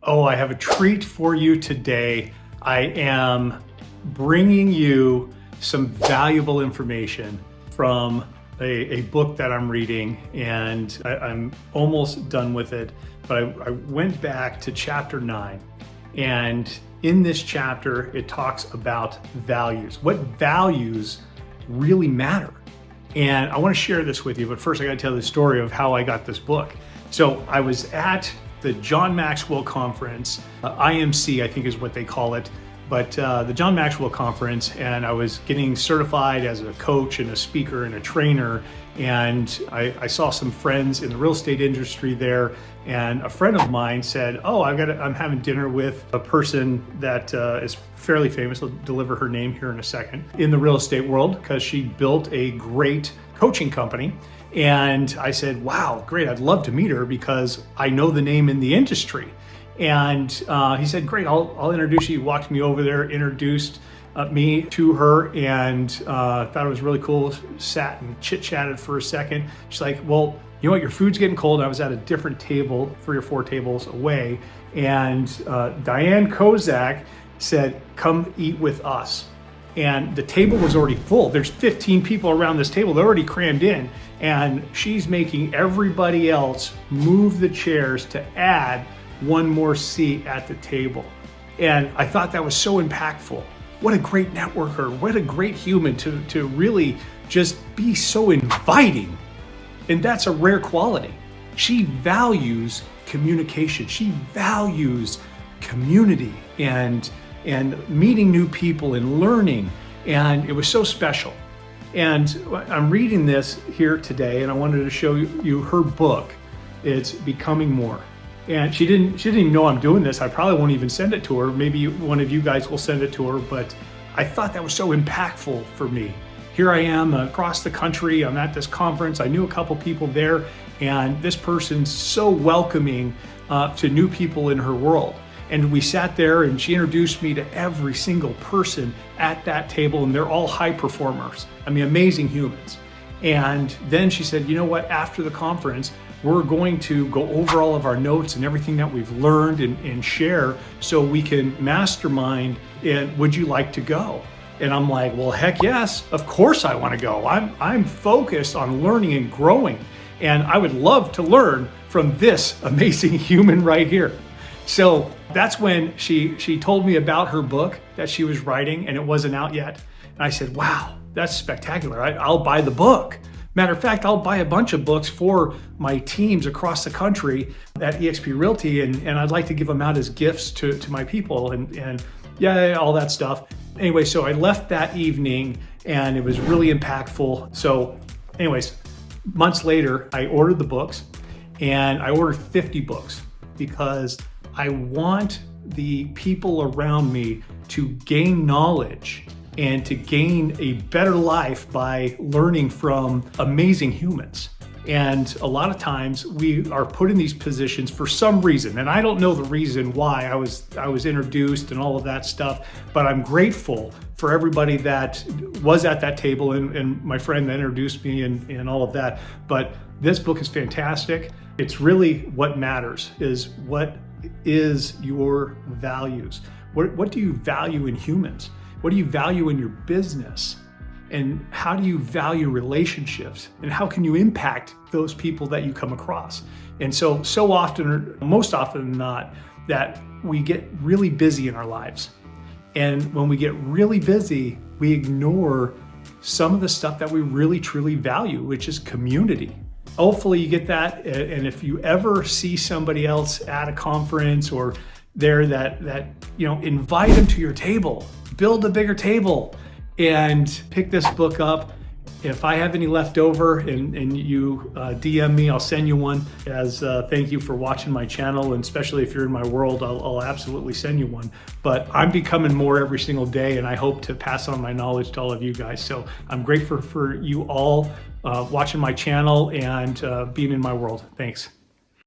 Oh, I have a treat for you today. I am bringing you some valuable information from a book that I'm reading, and I'm almost done with it, but I went back to chapter 9, and in this chapter, it talks about values, what values really matter. And I want to share this with you, but first I got to tell the story of how I got this book. So I was at the John Maxwell conference, IMC I think is what they call it, but the John Maxwell conference, and I was getting certified as a coach and a speaker and a trainer, and I saw some friends in the real estate industry there, and a friend of mine said, oh, I'm having dinner with a person that is fairly famous. I'll deliver her name here in a second, in the real estate world, because she built a great coaching company. And I said, wow, great, I'd love to meet her because I know the name in the industry. And he said, great, I'll introduce you. He walked me over there, introduced me to her, and thought it was really cool. Sat and chit-chatted for a second. She's like, well, you know what, your food's getting cold. I was at a different table, 3 or 4 tables away, and Dianna Kokoszka said, come eat with us. And the table was already full. There's 15 people around this table. They're already crammed in. And she's making everybody else move the chairs to add one more seat at the table. And I thought that was so impactful. What a great networker. What a great human to really just be so inviting. And that's a rare quality. She values communication. She values community and meeting new people and learning, and it was so special. And I'm reading this here today, and I wanted to show you her book. It's Becoming More. And she didn't even know I'm doing this. I probably won't even send it to her. Maybe one of you guys will send it to her, but I thought that was so impactful for me. Here I am across the country. I'm at this conference. I knew a couple people there, and this person's so welcoming to new people in her world. And we sat there, and she introduced me to every single person at that table, and they're all high performers. I mean, amazing humans. And then she said, you know what, after the conference, we're going to go over all of our notes and everything that we've learned and share so we can mastermind, and would you like to go? And I'm like, well, heck yes, of course I want to go. I'm focused on learning and growing, and I would love to learn from this amazing human right here. So that's when she told me about her book that she was writing, and it wasn't out yet. And I said, wow, that's spectacular. I'll buy the book. Matter of fact, I'll buy a bunch of books for my teams across the country at eXp Realty, and I'd like to give them out as gifts to my people and yeah, all that stuff. Anyway, so I left that evening, and it was really impactful. So anyways, months later, I ordered the books, and I ordered 50 books because I want the people around me to gain knowledge and to gain a better life by learning from amazing humans. And a lot of times we are put in these positions for some reason, and I don't know the reason why I was introduced and all of that stuff, but I'm grateful for everybody that was at that table and my friend that introduced me and all of that. But this book is fantastic. It's really what matters is what is your values. What do you value in humans? What do you value in your business? And how do you value relationships? And how can you impact those people that you come across? And so often, or most often than not, that we get really busy in our lives. And when we get really busy, we ignore some of the stuff that we really truly value, which is community. Hopefully you get that, and if you ever see somebody else at a conference or there that invite them to your table, build a bigger table, and pick this book up. If I have any left over and you DM me, I'll send you one as thank you for watching my channel, and especially if you're in my world, I'll absolutely send you one. But I'm becoming more every single day, and I hope to pass on my knowledge to all of you guys. So I'm grateful for you all watching my channel and being in my world. Thanks.